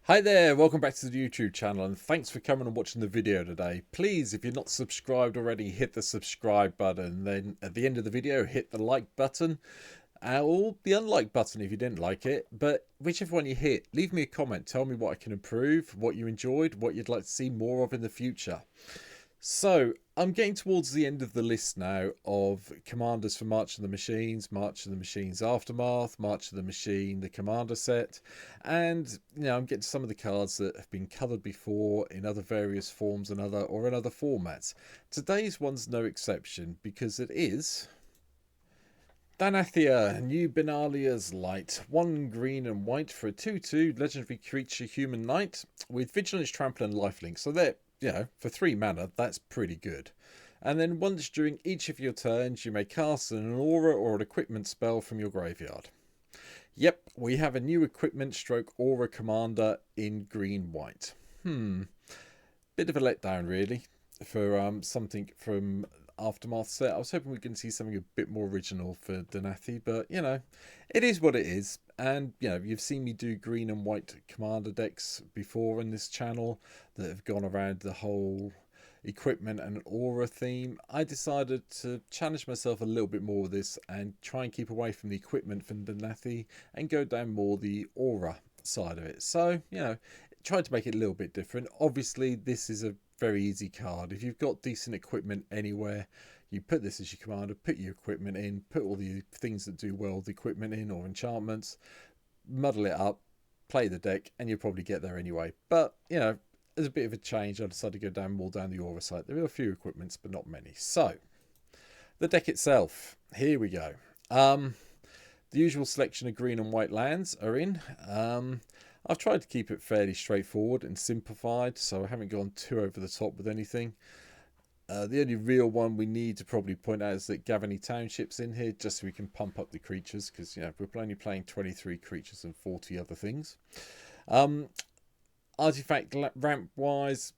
Hi there, welcome back to the YouTube channel and thanks for coming and watching the video today. Please, if you're not subscribed already, hit the subscribe button. Then at the end of the video, hit the like button or the unlike button if you didn't like it. But whichever one you hit, leave me a comment. Tell me what I can improve, what you enjoyed, what you'd like to see more of in the future. So I'm getting towards the end of the list now of commanders for March of the Machines, March of the Machines Aftermath, March of the Machine, the commander set, and I'm getting some of the cards that have been covered before in other various forms and other formats. Today's one's no exception because it is Danitha, new Benalia's Light. 1 green and white for a 2/2 legendary creature human knight with vigilance, trample and lifelink. So they're for 3 mana, that's pretty good. And then once during each of your turns, you may cast an aura or an equipment spell from your graveyard. Yep, we have a new equipment stroke aura commander in green-white. Bit of a letdown, really, for something from Aftermath set. I was hoping we can see something a bit more original for Danitha, but it is what it is. And you've seen me do green and white commander decks before in this channel that have gone around the whole equipment and aura theme. I decided to challenge myself a little bit more with this and try and keep away from the equipment from Danitha and go down more the aura side of it. So tried to make it a little bit different. Obviously this is a very easy card. If you've got decent equipment anywhere, you put this as your commander, put your equipment in, put all the things that do well with the equipment in or enchantments, muddle it up, play the deck, and you'll probably get there anyway. But as a bit of a change, I decided to go more down the aura side. There are a few equipments, but not many. So the deck itself, here we go. The usual selection of green and white lands are in. I've tried to keep it fairly straightforward and simplified, so I haven't gone too over the top with anything. The only real one we need to probably point out is that Gavany Township's in here, just so we can pump up the creatures, because we're only playing 23 creatures and 40 other things. Artifact ramp wise,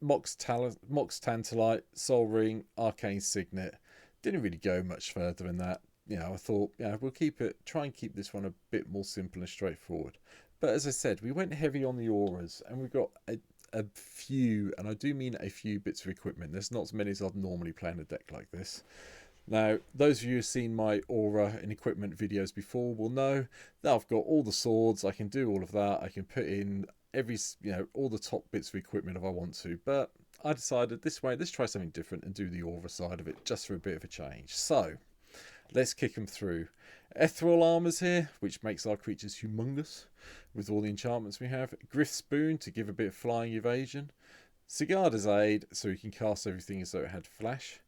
Mox Tantalite, Soul Ring, Arcane Signet. Didn't really go much further than that. I thought we'll try and keep this one a bit more simple and straightforward. But as I said, we went heavy on the auras, and we've got a few, and I do mean a few bits of equipment. There's not as many as I'd normally play in a deck like this. Now, those of you who've seen my aura and equipment videos before will know that I've got all the swords. I can do all of that. I can put in all the top bits of equipment if I want to. But I decided this way, let's try something different and do the aura side of it just for a bit of a change. So let's kick them through. Ethereal Armor's here, which makes our creatures humongous with all the enchantments we have. Griff Spoon to give a bit of flying evasion. Sigarda's Aid, so we can cast everything as though it had flash.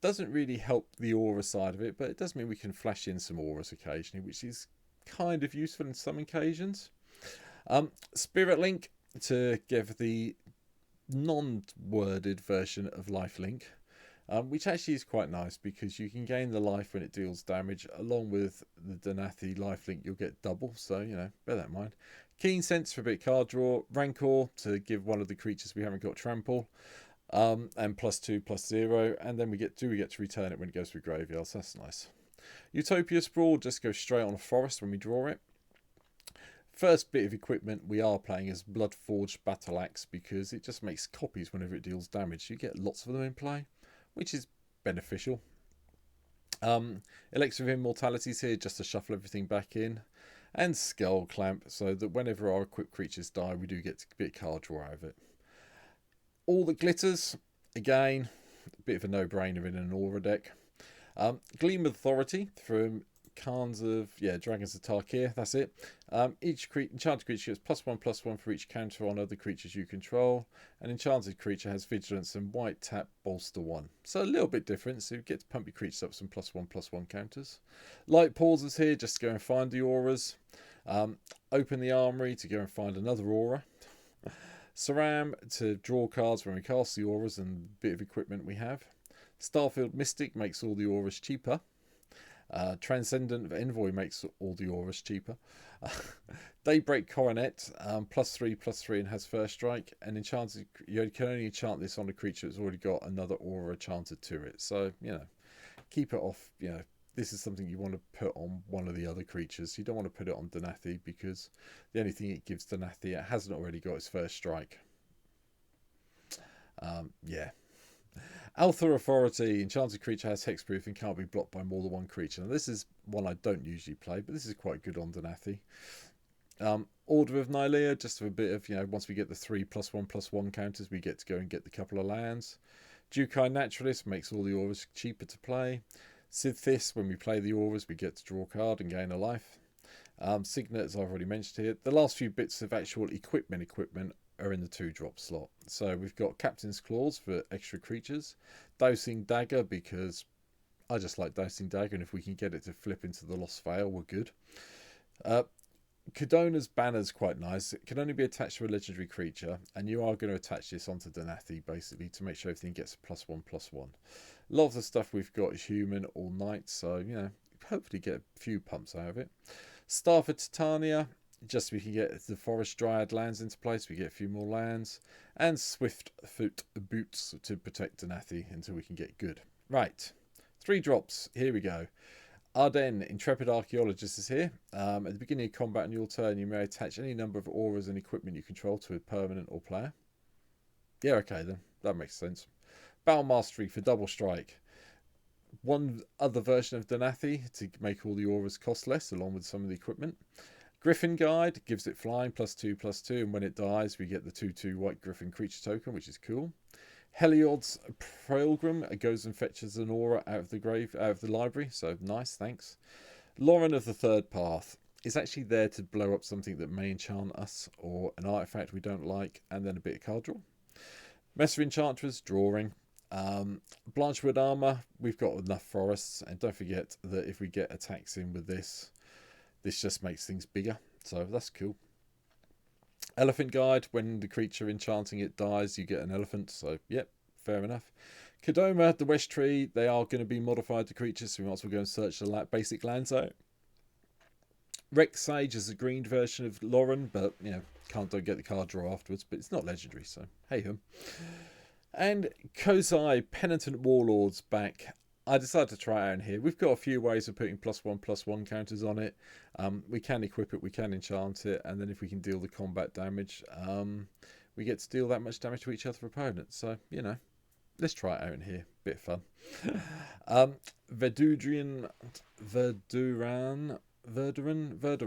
Doesn't really help the aura side of it, but it does mean we can flash in some auras occasionally, which is kind of useful in some occasions. Spirit Link to give the non-worded version of Lifelink. Which actually is quite nice because you can gain the life when it deals damage. Along with the Danitha lifelink, you'll get double, so bear that in mind. Keen Sense for a bit of card draw. Rancor to give one of the creatures we haven't got trample, and +2/+0, and then we get to return it when it goes through graveyards. So that's nice. Utopia Sprawl just goes straight on a forest when we draw it. First bit of equipment we are playing is Bloodforged Battle Axe because it just makes copies whenever it deals damage. You get lots of them in play, which is beneficial. Elixir of Immortality's here just to shuffle everything back in. And Skull Clamp, so that whenever our equipped creatures die, we do get a bit of card draw out of it. All that glitters, again, a bit of a no-brainer in an aura deck. Gleam of Authority from Khans of Dragons of Tarkir, that's it. Each enchanted creature gets +1/+1 for each counter on other creatures you control. An enchanted creature has vigilance and white tap bolster 1. So a little bit different, so you get to pump your creatures up some +1/+1 counters. Light pauses here just to go and find the auras. Open the armory to go and find another aura. Saram to draw cards when we cast the auras and the bit of equipment we have. Starfield Mystic makes all the auras cheaper. Transcendent Envoy makes all the auras cheaper. Daybreak Coronet, +3/+3 and has first strike. And enchanted, you can only enchant this on a creature that's already got another aura enchanted to it. So keep it off this is something you want to put on one of the other creatures. You don't want to put it on Danitha, because the only thing it gives Danitha, it hasn't already got its first strike. Yeah. Alpha Authority. Enchanted creature has hexproof and can't be blocked by more than one creature. Now, this is one I don't usually play, but this is quite good on Danitha. Order of Nylea, just for a bit of, once we get the 3+1/+1 counters, we get to go and get the couple of lands. Jukai Naturalist makes all the auras cheaper to play. Sithis, when we play the auras, we get to draw a card and gain a life. Signet, as I've already mentioned here. The last few bits of actual equipment are in the 2-drop slot. So we've got Captain's Claws for extra creatures. Dosing Dagger, because I just like Dosing Dagger, and if we can get it to flip into the Lost Veil, we're good. Cadona's Banner is quite nice. It can only be attached to a legendary creature, and you are going to attach this onto Danitha, basically, to make sure everything gets a +1/+1. A lot of the stuff we've got is human all night, so, hopefully get a few pumps out of it. Staff of Titania, just so we can get the Forest Dryad lands into place, we get a few more lands. And Swift Foot Boots to protect Danitha until we can get good. Right, 3 drops, here we go. Arden, Intrepid Archaeologist, is here. At the beginning of combat on your turn, you may attach any number of auras and equipment you control to a permanent or player. Yeah, okay then, that makes sense. Battle Mastery for double strike. One other version of Danitha to make all the auras cost less, along with some of the equipment. Griffin Guide gives it flying +2/+2, and when it dies, we get the 2/2 white Griffin creature token, which is cool. Heliod's Pilgrim goes and fetches an aura out of the library, so nice, thanks. Lauren of the Third Path is actually there to blow up something that may enchant us, or an artifact we don't like, and then a bit of card draw. Messer Enchantress, drawing. Blanchwood Armour, we've got enough forests, and don't forget that if we get attacks in with this just makes things bigger, so that's cool. Elephant Guide, when the creature enchanting it dies, you get an elephant, so yep, fair enough. Kadoma, the West Tree, they are going to be modified to creatures, so we might as well go and search the basic lands out. Rex Sage is a green version of Lauren, but, don't get the card draw afterwards, but it's not legendary, so hey hum. And Kozai, Penitent Warlords, back. I decided to try it out in here. We've got a few ways of putting +1/+1 counters on it. We can equip it, we can enchant it, and then if we can deal the combat damage, we get to deal that much damage to each other opponents. So, let's try it out in here. Bit of fun. Verduran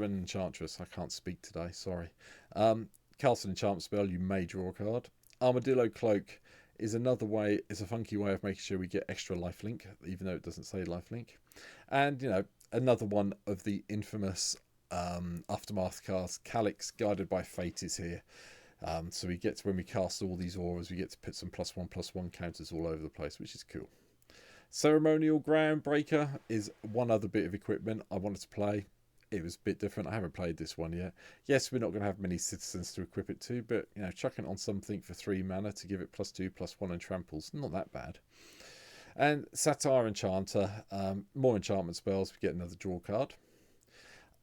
Enchantress. I can't speak today, sorry. Cast an enchantment spell, you may draw a card. Armadillo Cloak is another way, it's a funky way of making sure we get extra lifelink, even though it doesn't say lifelink. And, another one of the infamous Aftermath cards, Calyx, Guided by Fate, is here. So we get to, when we cast all these auras, we get to put some +1/+1 counters all over the place, which is cool. Ceremonial Groundbreaker is one other bit of equipment I wanted to play. It was a bit different. I haven't played this one yet. Yes, we're not going to have many citizens to equip it to, but, chucking it on something for 3 mana to give it +2/+1 and tramples, not that bad. And Satyr Enchanter, more enchantment spells, we get another draw card.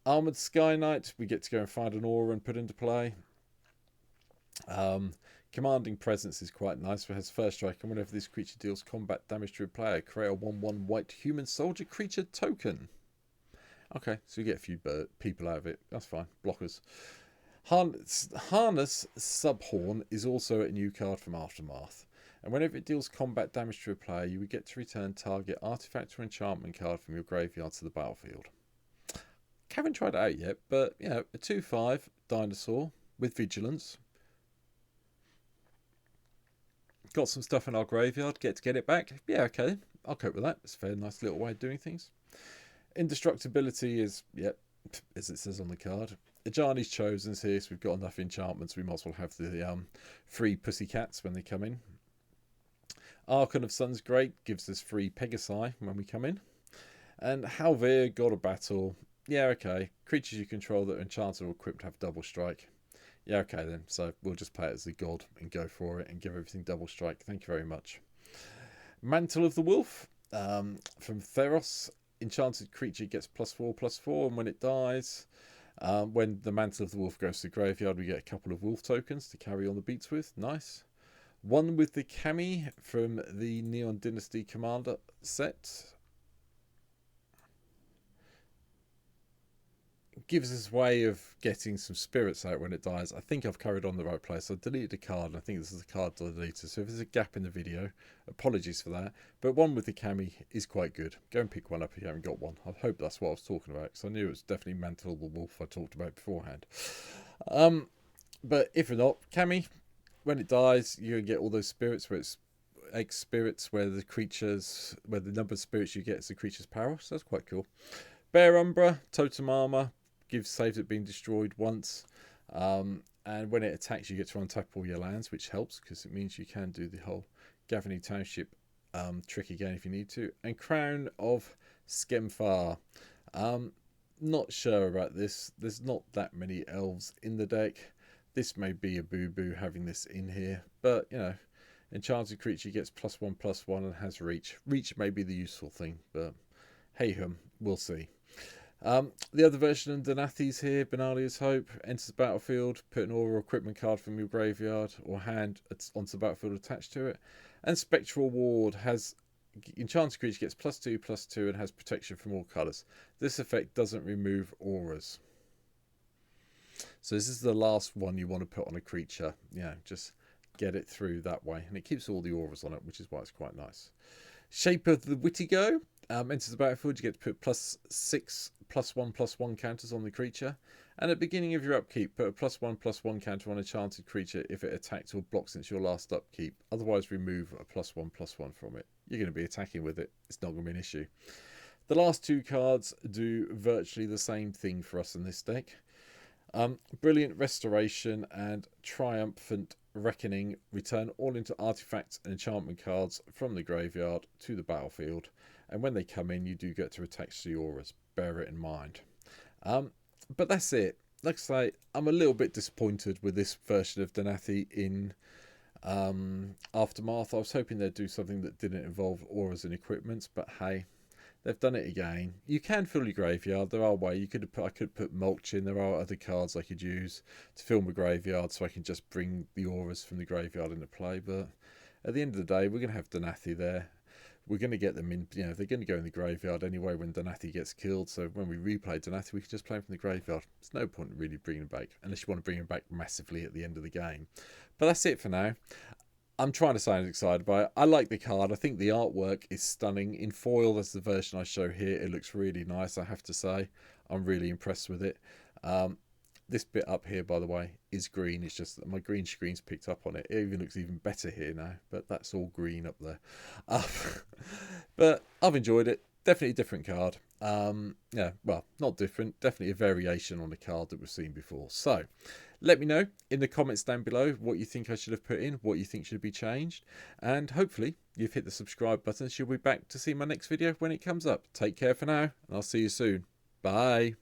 Armoured Sky Knight, we get to go and find an aura and put into play. Commanding Presence is quite nice. It has first strike, and whenever this creature deals combat damage to a player, create a 1/1 white human soldier creature token. Okay, so we get a few people out of it. That's fine. Blockers. Harness Subhorn is also a new card from Aftermath. And whenever it deals combat damage to a player, you would get to return target artifact or enchantment card from your graveyard to the battlefield. Haven't tried it out yet, but, a 2/5 dinosaur with vigilance. Got some stuff in our graveyard. Get to get it back. Yeah, okay. I'll cope with that. It's a very nice little way of doing things. Indestructibility is, as it says on the card. Ajani's Chosen's here, so we've got enough enchantments. We might as well have the free pussycats when they come in. Archon of Sun's Great gives us free Pegasi when we come in. And Halvir, God of Battle. Yeah, okay. Creatures you control that are enchanted or equipped have double strike. Yeah, okay then. So we'll just play it as the god and go for it and give everything double strike. Thank you very much. Mantle of the Wolf from Theros. Enchanted creature gets +4/+4, and when it dies, when the Mantle of the Wolf goes to the graveyard, we get a couple of wolf tokens to carry on the beats with. Nice. One with the Kami from the Neon Dynasty Commander set. gives us a way of getting some spirits out when it dies. I think I've carried on the right place. I deleted a card, and I think this is a card deleter. So if there's a gap in the video, apologies for that. But one with the cami is quite good. Go and pick one up if you haven't got one. I hope that's what I was talking about, because I knew it was definitely Mantle the Wolf I talked about beforehand. But if not, cami, when it dies, you get all those spirits where it's egg spirits, where the number of spirits you get is the creature's power. So that's quite cool. Bear Umbra, totem armor, gives saves it being destroyed once. And when it attacks, you get to untap all your lands, which helps because it means you can do the whole Gavany Township trick again if you need to. And Crown of Skemfar. Not sure about this. There's not that many elves in the deck. This may be a boo-boo having this in here, but you know, enchanted creature gets +1/+1 and has reach. Reach may be the useful thing, but hey hum, we'll see. The other version of Danitha's here, Benalia's Hope, enters the battlefield, put an aura or equipment card from your graveyard or hand onto the battlefield attached to it. And Spectral Ward has enchanted creature gets +2/+2 and has protection from all colours. This effect doesn't remove auras. So this is the last one you want to put on a creature. Yeah, just get it through that way. And it keeps all the auras on it, which is why it's quite nice. Shape of the Wittigo. Enters the battlefield, you get to put +6 +1/+1 counters on the creature. And at the beginning of your upkeep, put a +1/+1 counter on a enchanted creature if it attacks or blocks since your last upkeep. Otherwise, remove a +1/+1 from it. You're going to be attacking with it. It's not going to be an issue. The last two cards do virtually the same thing for us in this deck. Brilliant Restoration and Triumphant Reckoning return all into artifacts and enchantment cards from the graveyard to the battlefield. And when they come in, you do get to attach the auras. Bear it in mind. But that's it. Like I say, I'm a little bit disappointed with this version of Danitha in Aftermath. I was hoping they'd do something that didn't involve auras and equipments, but hey, they've done it again. You can fill your graveyard. There are ways. I could put mulch in. There are other cards I could use to fill my graveyard so I can just bring the auras from the graveyard into play. But at the end of the day, we're going to have Danitha there. We're going to get them in, you know, they're going to go in the graveyard anyway when Danitha gets killed. So when we replay Danitha, we can just play them from the graveyard. There's no point in really bringing them back, unless you want to bring them back massively at the end of the game. But that's it for now. I'm trying to sound excited by it. I like the card. I think the artwork is stunning. In foil, that's the version I show here. It looks really nice, I have to say. I'm really impressed with it. This bit up here, by the way, is green. It's just that my green screen's picked up on it. It even looks even better here now, but that's all green up there. But I've enjoyed it. Definitely a different card. Yeah, well, not different. Definitely a variation on the card that we've seen before. So, let me know in the comments down below what you think I should have put in, what you think should be changed. And hopefully, you've hit the subscribe button. So you'll be back to see my next video when it comes up. Take care for now, and I'll see you soon. Bye.